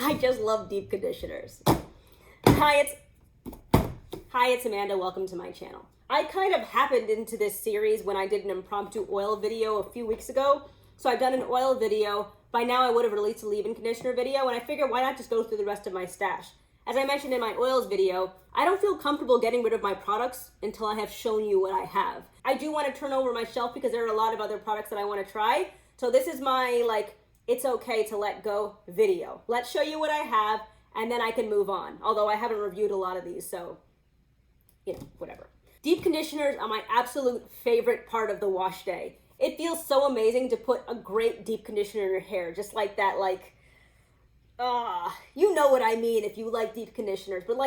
I just love deep conditioners. Hi, it's Amanda. Welcome to my channel. I kind of happened into this series when I did an impromptu oil video a few weeks ago. So I've done an oil video. By now I would have released a leave-in conditioner video, and I figured why not just go through the rest of my stash. As I mentioned in my oils video, I don't feel comfortable getting rid of my products until I have shown you what I have. I do want to turn over my shelf because there are a lot of other products that I want to try. So this is my, it's okay to let go video. Let's show you what I have, and then I can move on. Although I haven't reviewed a lot of these, so, whatever. Deep conditioners are my absolute favorite part of the wash day. It feels so amazing to put a great deep conditioner in your hair, just like that, you know what I mean if you like deep conditioners, but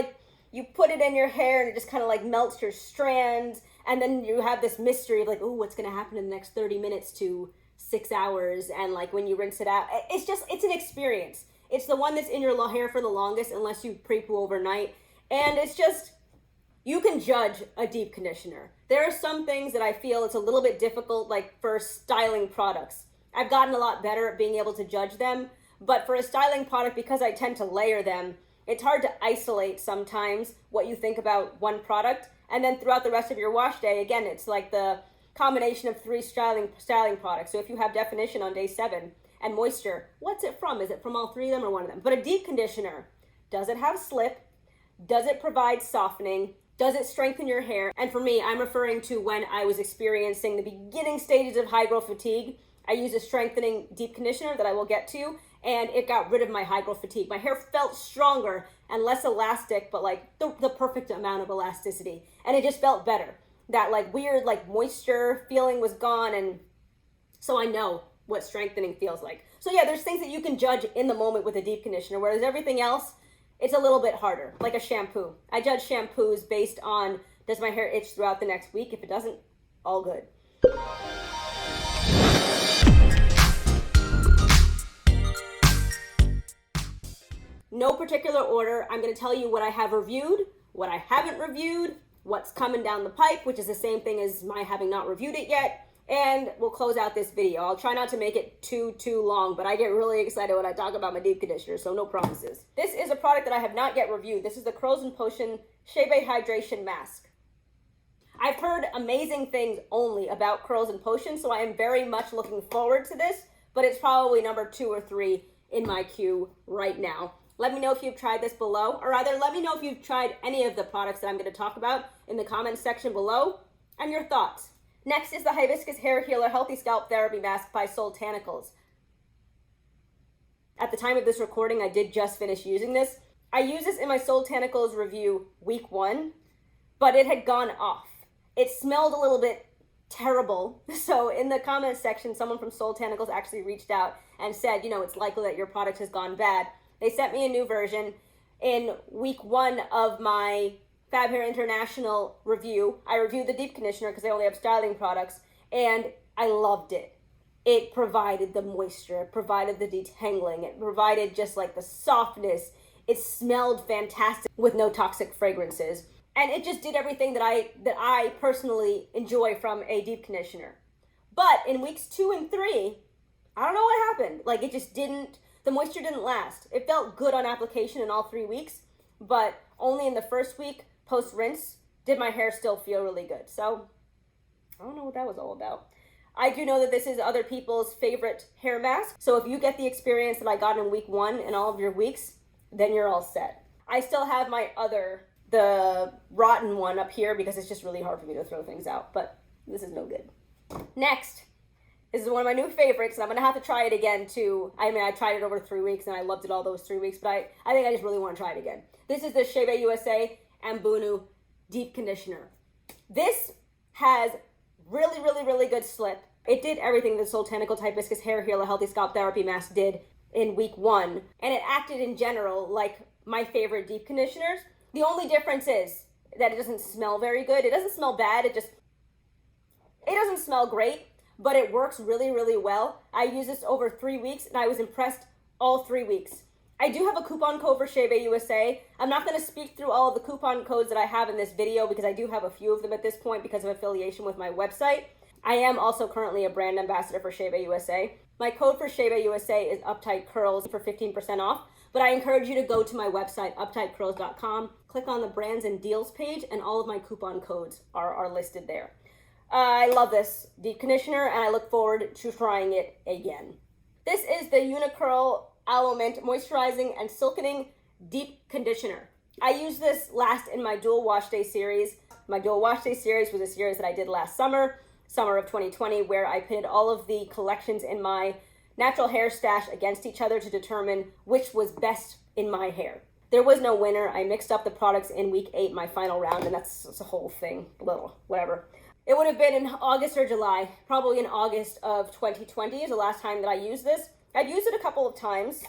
you put it in your hair and it just kind of melts your strands, and then you have this mystery of oh, what's going to happen in the next 30 minutes to 6 hours, and when you rinse it out, it's an experience. It's the one that's in your hair for the longest unless you pre-poo overnight, and it's just, you can judge a deep conditioner. There are some things that I feel it's a little bit difficult, for styling products. I've gotten a lot better at being able to judge them, but for a styling product, because I tend to layer them, it's hard to isolate sometimes what you think about one product, and then throughout the rest of your wash day, again, it's the combination of 3 styling products. So if you have definition on day 7 and moisture, what's it from? Is it from all 3 of them or one of them? But a deep conditioner, does it have slip? Does it provide softening? Does it strengthen your hair? And for me, I'm referring to when I was experiencing the beginning stages of high growth fatigue. I used a strengthening deep conditioner that I will get to, and it got rid of my high growth fatigue. My hair felt stronger and less elastic, but the perfect amount of elasticity. And it just felt better. That weird moisture feeling was gone, and so I know what strengthening feels like. So yeah, there's things that you can judge in the moment with a deep conditioner, whereas everything else, it's a little bit harder, like a shampoo. I judge shampoos based on, does my hair itch throughout the next week? If it doesn't, all good. No particular order. I'm going to tell you what I have reviewed, what I haven't reviewed, what's coming down the pipe, which is the same thing as my having not reviewed it yet, and we'll close out this video. I'll try not to make it too long, but I get really excited when I talk about my deep conditioner, so no promises. This is a product that I have not yet reviewed. This is the Curls and Potion Chebe Hydration Mask. I've heard amazing things only about Curls and Potion, so I am very much looking forward to this, but it's probably number 2 or 3 in my queue right now. Let me know if you've tried this below, or rather, let me know if you've tried any of the products that I'm going to talk about in the comments section below, and your thoughts. Next is the Hibiscus Hair Healer Healthy Scalp Therapy Mask by Soultanicals. At the time of this recording, I did just finish using this. I used this in my Soultanicals review week 1, but it had gone off. It smelled a little bit terrible. So in the comments section, someone from Soultanicals actually reached out and said, it's likely that your product has gone bad. They sent me a new version. In week 1 of my Fab Hair International review, I reviewed the deep conditioner because they only have styling products, and I loved it. It provided the moisture, it provided the detangling, it provided just the softness. It smelled fantastic with no toxic fragrances, and it just did everything that I personally enjoy from a deep conditioner. But in weeks 2 and 3, I don't know what happened. It just didn't. The moisture didn't last. It felt good on application in all 3 weeks, but only in the first week, post-rinse, did my hair still feel really good. So, I don't know what that was all about. I do know that this is other people's favorite hair mask, so if you get the experience that I got in week 1 in all of your weeks, then you're all set. I still have my the rotten one up here because it's just really hard for me to throw things out, but this is no good. Next. This is one of my new favorites, and I'm going to have to try it again, too. I tried it over 3 weeks, and I loved it all those 3 weeks, but I think I just really want to try it again. This is the Chebe USA Ambunu Deep Conditioner. This has really, really, really good slip. It did everything the Soultanicals Hibiscus Hair Healer Healthy Scalp Therapy Mask did in week 1, and it acted in general like my favorite deep conditioners. The only difference is that it doesn't smell very good. It doesn't smell bad. It doesn't smell great, but it works really, really well. I used this over 3 weeks, and I was impressed all 3 weeks. I do have a coupon code for Chebe USA. I'm not going to speak through all of the coupon codes that I have in this video because I do have a few of them at this point because of affiliation with my website. I am also currently a brand ambassador for Chebe USA. My code for Chebe USA is UptightCurls for 15% off. But I encourage you to go to my website, uptightcurls.com, click on the brands and deals page, and all of my coupon codes are listed there. I love this deep conditioner, and I look forward to trying it again. This is the Uniqurl Moisturizing and Silkening Deep Conditioner. I used this last in my Dual Wash Day series. My Dual Wash Day series was a series that I did last summer of 2020, where I pitted all of the collections in my natural hair stash against each other to determine which was best in my hair. There was no winner. I mixed up the products in week 8, my final round, and that's a whole thing, whatever. It would have been in August or July, probably in August of 2020 is the last time that I used this. I've used it a couple of times,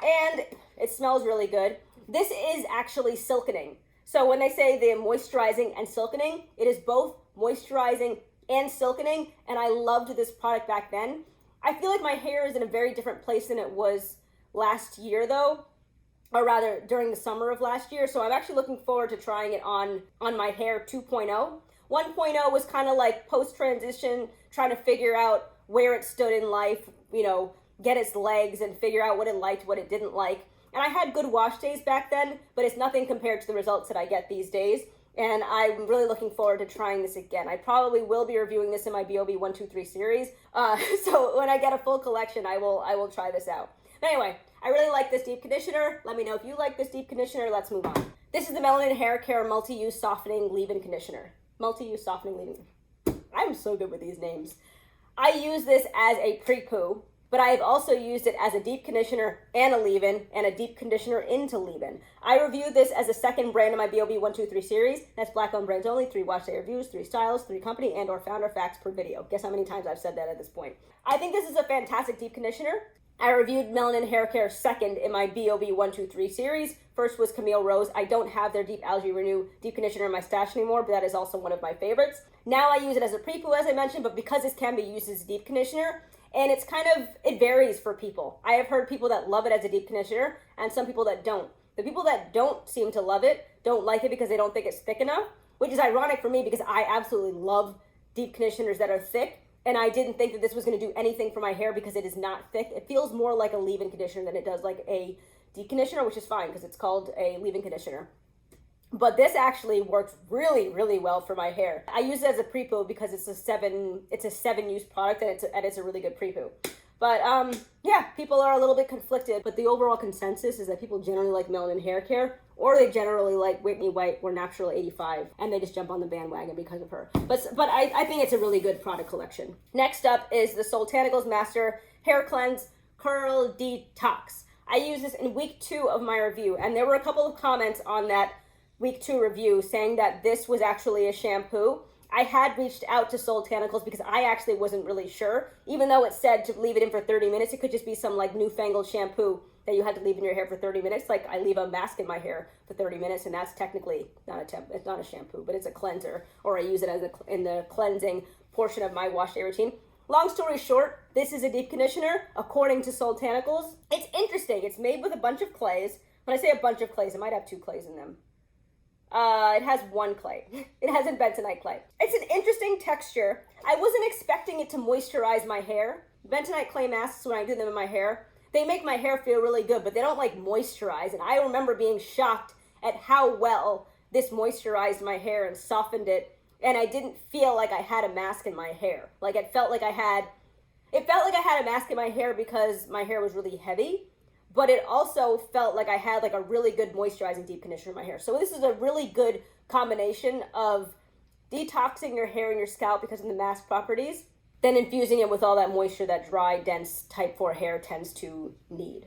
and it smells really good. This is actually silkening. So when they say the moisturizing and silkening, it is both moisturizing and silkening, and I loved this product back then. I feel like my hair is in a very different place than it was last year though, or rather during the summer of last year. So I'm actually looking forward to trying it on my hair 2.0. 1.0 was kind of like post-transition, trying to figure out where it stood in life, get its legs and figure out what it liked, what it didn't like. And I had good wash days back then, but it's nothing compared to the results that I get these days. And I'm really looking forward to trying this again. I probably will be reviewing this in my BOB 123 series. So when I get a full collection, I will try this out. But anyway, I really like this deep conditioner. Let me know if you like this deep conditioner. Let's move on. This is the Melanin Hair Care Multi-Use Softening Leave-In Conditioner. Multi-Use Softening Leave-In. I'm so good with these names. I use this as a pre-poo, but I have also used it as a deep conditioner and a leave-in, and a deep conditioner into leave-in. I reviewed this as a second brand in my BOB 123 series. That's Black-owned brands only, 3 wash day reviews, 3 styles, 3 company, and or founder facts per video. Guess how many times I've said that at this point. I think this is a fantastic deep conditioner. I reviewed Melanin Hair Care second in my BOB 123 series. First was Camille Rose. I don't have their Deep Algae Renew deep conditioner in my stash anymore, but that is also one of my favorites. Now I use it as a pre-poo, as I mentioned, but because this can be used as a deep conditioner, and it varies for people. I have heard people that love it as a deep conditioner and some people that don't. The people that don't seem to love it, don't like it because they don't think it's thick enough, which is ironic for me because I absolutely love deep conditioners that are thick, and I didn't think that this was gonna do anything for my hair because it is not thick. It feels more like a leave-in conditioner than it does like a deep conditioner, which is fine because it's called a leave-in conditioner. But this actually works really, really well for my hair. I use it as a pre-poo because it's a 7-use product, and it's a really good pre-poo. But yeah, people are a little bit conflicted, but the overall consensus is that people generally like Melanin Hair Care, or they generally like Whitney White or Natural 85, and they just jump on the bandwagon because of her. But I think it's a really good product collection. Next up is the Soultanicals Master Hair Cleanse Curl Detox. I used this in week 2 of my review, and there were a couple of comments on that week 2 review saying that this was actually a shampoo. I had reached out to Soultanicals because I actually wasn't really sure. Even though it said to leave it in for 30 minutes, it could just be some like newfangled shampoo that you had to leave in your hair for 30 minutes. Like I leave a mask in my hair for 30 minutes, and that's technically it's not a shampoo, but it's a cleanser, or I use it as in the cleansing portion of my wash day routine. Long story short, this is a deep conditioner according to Soultanicals. It's interesting. It's made with a bunch of clays. When I say a bunch of clays, it might have 2 clays in them. It has 1 clay. It has bentonite clay. It's an interesting texture. I wasn't expecting it to moisturize my hair. Bentonite clay masks, when I do them in my hair, they make my hair feel really good, but they don't like moisturize. And I remember being shocked at how well this moisturized my hair and softened it. And I didn't feel like I had a mask in my hair. Like it felt like I had a mask in my hair because my hair was really heavy. But it also felt like I had like a really good moisturizing deep conditioner in my hair. So this is a really good combination of detoxing your hair and your scalp because of the mask properties, then infusing it with all that moisture that dry, dense type 4 hair tends to need.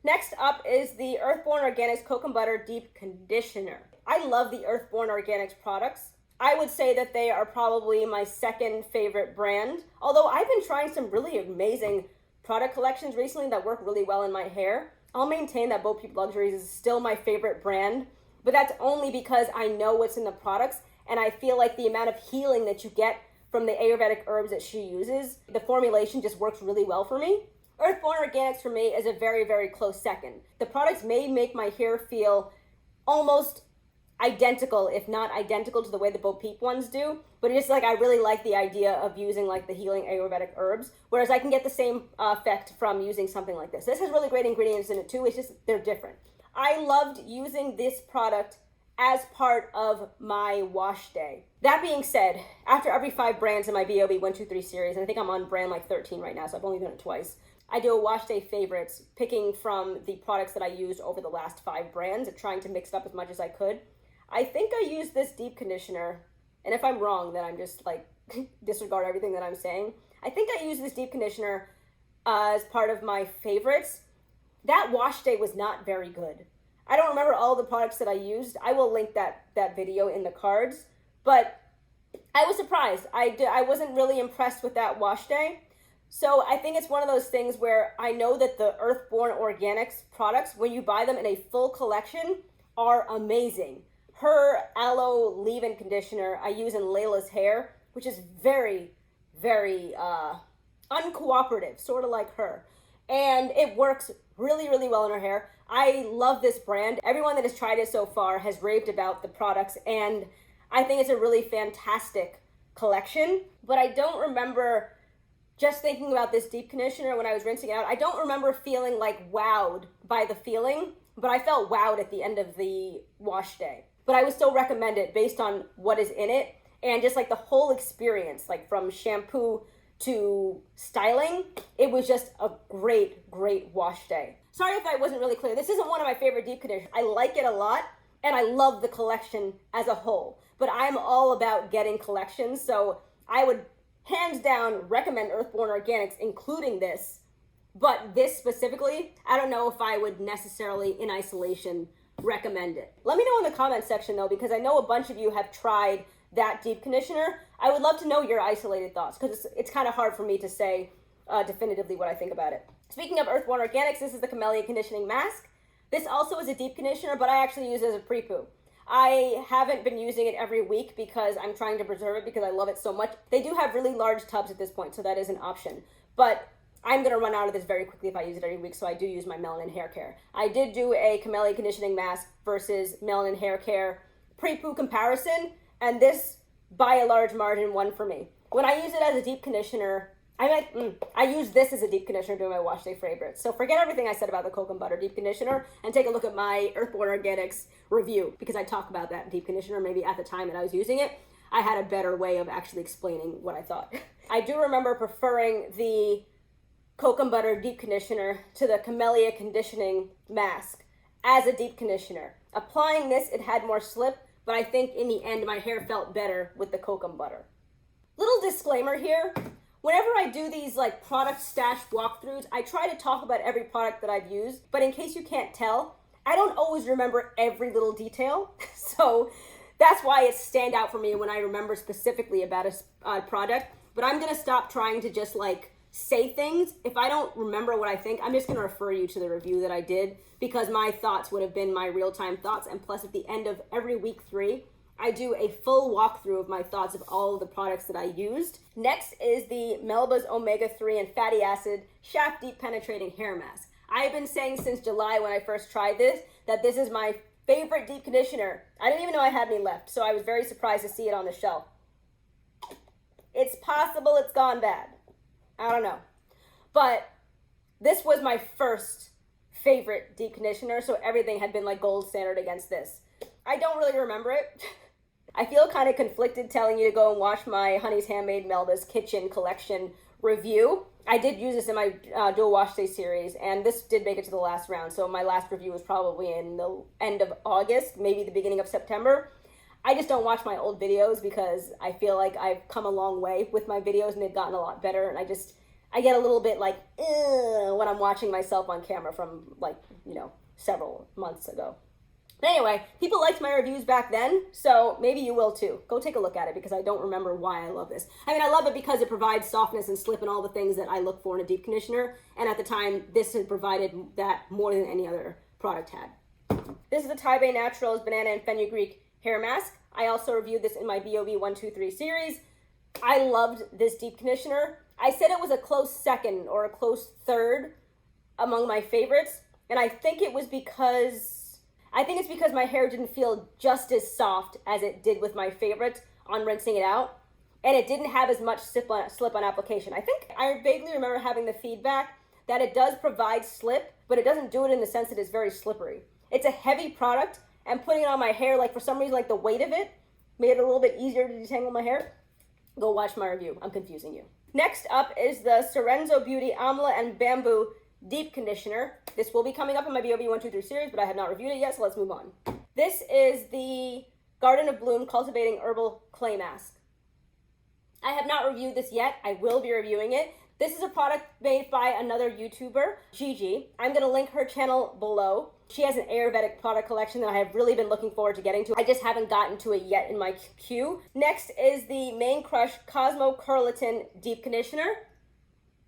Next up is the Earthborn Organics Kokum Butter Deep Conditioner. I love the Earthborn Organics products. I would say that they are probably my second favorite brand, although I've been trying some really amazing product collections recently that work really well in my hair. I'll maintain that Beau Peep Luxuries is still my favorite brand, but that's only because I know what's in the products, and I feel like the amount of healing that you get from the Ayurvedic herbs that she uses, the formulation just works really well for me. Earthborn Organics for me is a very, very close second. The products may make my hair feel almost identical, if not identical to the way the Beau Peep ones do, but it's just like I really like the idea of using like the healing Ayurvedic herbs, whereas I can get the same effect from using something like this. This has really great ingredients in it too, it's just they're different. I loved using this product as part of my wash day. That being said, after every 5 brands in my BOB 123 series, and I think I'm on brand like 13 right now, so I've only done it twice, I do a wash day favorites, picking from the products that I used over the last 5 brands and trying to mix it up as much as I could. I think I used this deep conditioner, and if I'm wrong, then I'm just like, disregard everything that I'm saying. I think I used this deep conditioner as part of my favorites. That wash day was not very good. I don't remember all the products that I used. I will link that video in the cards, but I was surprised. I wasn't really impressed with that wash day. So I think it's one of those things where I know that the Earthborn Organics products, when you buy them in a full collection, are amazing. Her aloe leave-in conditioner I use in Layla's hair, which is very, very uncooperative, sort of like her. And it works really, really well in her hair. I love this brand. Everyone that has tried it so far has raved about the products, and I think it's a really fantastic collection. But I don't remember, just thinking about this deep conditioner when I was rinsing it out, I don't remember feeling like wowed by the feeling, but I felt wowed at the end of the wash day. But I would still recommend it based on what is in it and just like the whole experience, like from shampoo to styling. It was just a great, great wash day. Sorry if I wasn't really clear. This isn't one of my favorite deep conditioners. I like it a lot and I love the collection as a whole, but I'm all about getting collections. So I would hands down recommend Earthborn Organics, including this, but this specifically, I don't know if I would necessarily in isolation recommend it. Let me know in the comment section though, because I know a bunch of you have tried that deep conditioner. I would love to know your isolated thoughts, because it's kind of hard for me to say definitively what I think about it. Speaking of Earthborn Organics, this is the Camellia Conditioning Mask. This also is a deep conditioner, but I actually use it as a pre-poo. I haven't been using it every week because I'm trying to preserve it because I love it so much. They do have really large tubs at this point, so that is an option. But I'm going to run out of this very quickly if I use it every week, so I do use my Melanin hair care. I did do a Camellia Conditioning Mask versus Melanin hair care pre-poo comparison, and this, by a large margin, won for me. When I use it as a deep conditioner, I use this as a deep conditioner doing my wash day favorites. So forget everything I said about the Kokum Butter Deep Conditioner and take a look at my Earthborn Organics review, because I talk about that deep conditioner maybe at the time that I was using it. I had a better way of actually explaining what I thought. I do remember preferring the Kokum Butter Deep Conditioner to the Camellia Conditioning Mask as a deep conditioner. Applying this, it had more slip, but I think in the end my hair felt better with the Kokum Butter. Little disclaimer here. Whenever I do these like product stash walkthroughs, I try to talk about every product that I've used, but in case you can't tell, I don't always remember every little detail. So that's why it stand out for me when I remember specifically about a product. But I'm gonna stop trying to just like say things. If I don't remember what I think, I'm just gonna refer you to the review that I did, because my thoughts would have been my real-time thoughts. And plus at the end of every week 3, I do a full walkthrough of my thoughts of all of the products that I used. Next is the Melba's Omega-3 and Fatty Acid Shaft Deep Penetrating Hair Mask. I have been saying since July when I first tried this, that this is my favorite deep conditioner. I didn't even know I had any left, so I was very surprised to see it on the shelf. It's possible it's gone bad. I don't know. But this was my first favorite deep conditioner, so everything had been like gold standard against this. I don't really remember it. I feel kind of conflicted telling you to go and watch my Honey's Handmade Melba's Kitchen Collection review. I did use this in my dual wash day series, and this did make it to the last round, so my last review was probably in the end of August, maybe the beginning of September. I just don't watch my old videos because I feel like I've come a long way with my videos and they've gotten a lot better, and I get a little bit like, when I'm watching myself on camera from like, several months ago. But anyway, people liked my reviews back then, so maybe you will too. Go take a look at it because I don't remember why I love this. I mean, I love it because it provides softness and slip and all the things that I look for in a deep conditioner, and at the time, this had provided that more than any other product had. This is the Tiba Naturals Banana and Fenugreek Hair Mask. I also reviewed this in my BOB 123 series. I loved this deep conditioner. I said it was a close second or a close third among my favorites, and I think it was because I think it's because my hair didn't feel just as soft as it did with my favorites on rinsing it out. And it didn't have as much slip-on application. I think I vaguely remember having the feedback that it does provide slip, but it doesn't do it in the sense that it's very slippery. It's a heavy product, and putting it on my hair, like for some reason, like the weight of it made it a little bit easier to detangle my hair. Go watch my review. I'm confusing you. Next up is the Sarenzo Beauty Amla and Bamboo Deep Conditioner. This will be coming up in my BOB 123 series, but I have not reviewed it yet, so let's move on. This is the Garden of Bloom Cultivating Herbal Clay Mask. I have not reviewed this yet. I will be reviewing it. This is a product made by another YouTuber, Gigi. I'm going to link her channel below. She has an Ayurvedic product collection that I have really been looking forward to getting to. I just haven't gotten to it yet in my queue. Next is the main Krush Kosmp-Kurlitan Deep Conditioner.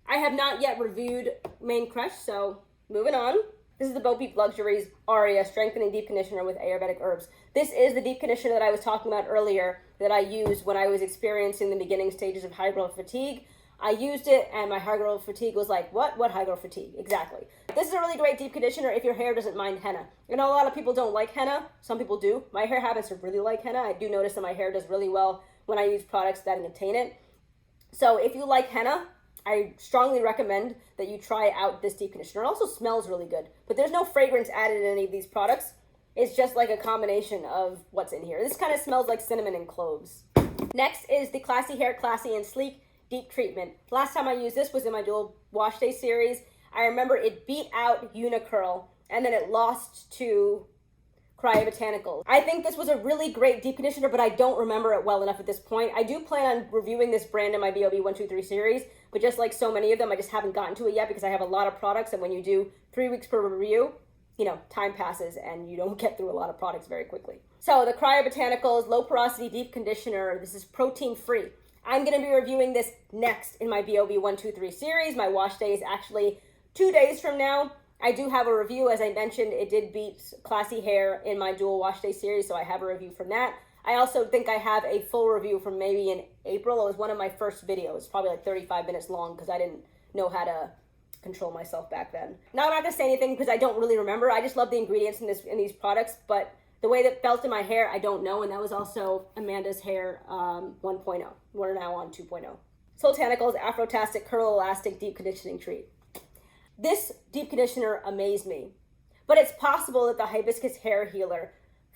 I have not yet reviewed main Krush, so moving on. This is the Beau Peep Luxuries Aria Strengthening Deep Conditioner with Ayurvedic Herbs. This is the deep conditioner that I was talking about earlier that I used when I was experiencing the beginning stages of high growth fatigue. I used it and my high growth fatigue was like, what? What high growth fatigue? Exactly. This is a really great deep conditioner if your hair doesn't mind henna. You know, a lot of people don't like henna. Some people do. My hair happens to really like henna. I do notice that my hair does really well when I use products that contain it. So if you like henna, I strongly recommend that you try out this deep conditioner. It also smells really good, but there's no fragrance added in any of these products. It's just like a combination of what's in here. This kind of smells like cinnamon and cloves. Next is the Classy Hair, Classy and Sleek Deep Treatment. Last time I used this was in my dual wash day series. I remember it beat out Uniqurl and then it lost to Kriya Botanicals. I think this was a really great deep conditioner, but I don't remember it well enough at this point. I do plan on reviewing this brand in my BOB 123 series, but just like so many of them, I just haven't gotten to it yet because I have a lot of products, and when you do 3 weeks per review, you know, time passes and you don't get through a lot of products very quickly. So the Kriya Botanicals Low Porosity Deep Conditioner, this is protein free. I'm going to be reviewing this next in my BOB 123 series. My wash day is actually 2 days from now. I do have a review. As I mentioned, it did beat Classy Hair in my dual wash day series, so I have a review from that. I also think I have a full review from maybe in April. It was one of my first videos, probably like 35 minutes long because I didn't know how to control myself back then. Now I'm not going to say anything because I don't really remember. I just love the ingredients in these products, but the way that it felt in my hair, I don't know, and that was also Amanda's hair 1.0. We're now on 2.0. Soultanicals Afro-tastic Curl Elastic Deep Conditioning Treat. This deep conditioner amazed me, but it's possible that the hibiscus hair healer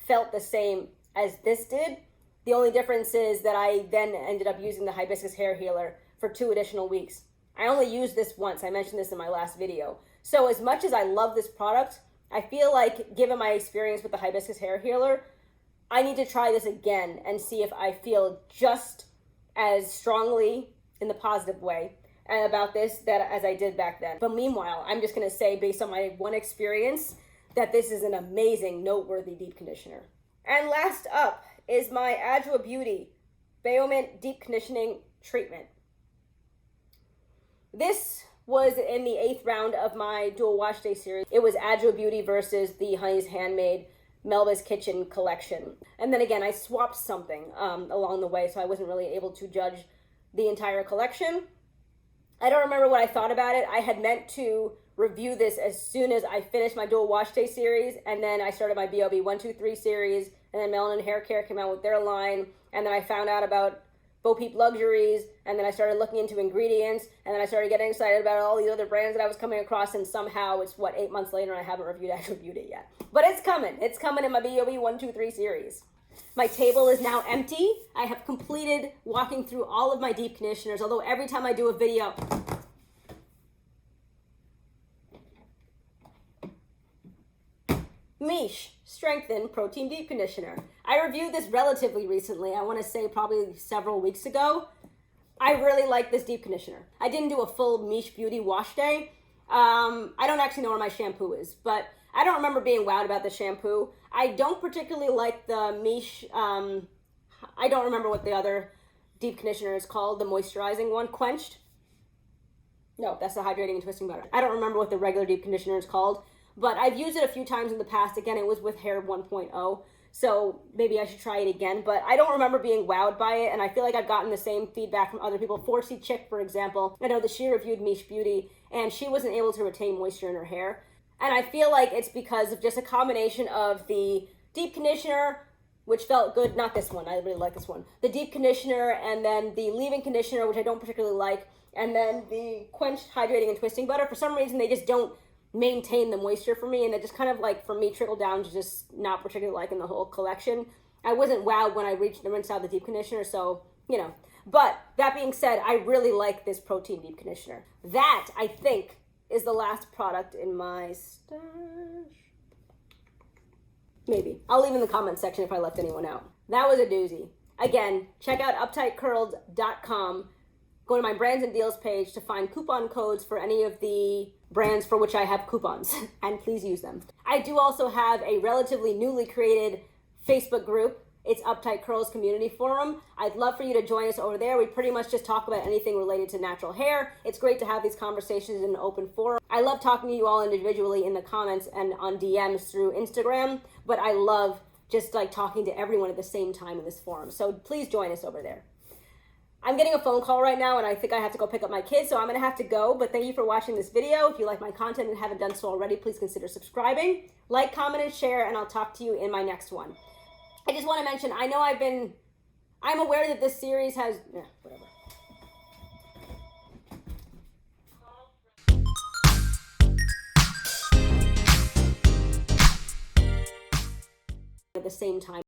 felt the same as this did. The only difference is that I then ended up using the hibiscus hair healer for 2 additional weeks. I only used this once. I mentioned this in my last video. So as much as I love this product, I feel like, given my experience with the hibiscus hair healer, I need to try this again and see if I feel just as strongly in the positive way about this as I did back then. But meanwhile, I'm just gonna say, based on my one experience, that this is an amazing, noteworthy deep conditioner. And last up is my Adwoa Beauty Baomint Deep Conditioning Treatment. This was in the 8th round of my dual wash day series. It was Adwoa Beauty versus the Honey's Handmade Melba's Kitchen collection. And then again, I swapped something along the way, so I wasn't really able to judge the entire collection. I don't remember what I thought about it. I had meant to review this as soon as I finished my dual wash day series, and then I started my BOB 123 series, and then Melanin Haircare came out with their line, and then I found out about Beau Peep Luxuries, and then I started looking into ingredients, and then I started getting excited about all these other brands that I was coming across, and somehow it's, 8 months later, and I haven't reviewed it yet. But it's coming. It's coming in my BOB 123 series. My table is now empty. I have completed walking through all of my deep conditioners, although every time I do a video, mIche Strengthen Protein Deep Conditioner. I reviewed this relatively recently. I want to say probably several weeks ago. I really like this deep conditioner. I didn't do a full mIche Beauty wash day. I don't actually know where my shampoo is, but I don't remember being wowed about the shampoo. I don't particularly like the mIche, I don't remember what the other deep conditioner is called, the moisturizing one, Quenched. No, that's the hydrating and twisting butter. I don't remember what the regular deep conditioner is called, but I've used it a few times in the past. Again, it was with Hair 1.0, so maybe I should try it again, but I don't remember being wowed by it, and I feel like I've gotten the same feedback from other people. 4C Chick, for example, I know that she reviewed mIche Beauty, and she wasn't able to retain moisture in her hair. And I feel like it's because of just a combination of the deep conditioner, which felt good, not this one, I really like this one, the deep conditioner, and then the leave-in conditioner, which I don't particularly like, and then the quenched hydrating and twisting butter. For some reason, they just don't maintain the moisture for me, and they just kind of like, for me, trickle down to just not particularly liking the whole collection. I wasn't wowed when I rinsed out the deep conditioner, so, you know. But that being said, I really like this protein deep conditioner. That, I think, is the last product in my stash. Maybe. I'll leave in the comment section if I left anyone out. That was a doozy. Again, check out UptightCurls.com. Go to my brands and deals page to find coupon codes for any of the brands for which I have coupons, and please use them. I do also have a relatively newly created Facebook group. It's Uptight Curls Community Forum. I'd love for you to join us over there. We pretty much just talk about anything related to natural hair. It's great to have these conversations in an open forum. I love talking to you all individually in the comments and on DMs through Instagram, but I love just like talking to everyone at the same time in this forum. So please join us over there. I'm getting a phone call right now, and I think I have to go pick up my kids, so I'm gonna have to go, but thank you for watching this video. If you like my content and haven't done so already, please consider subscribing. Like, comment, and share, and I'll talk to you in my next one. I just want to mention, I know I'm aware that this series has, whatever. At the same time.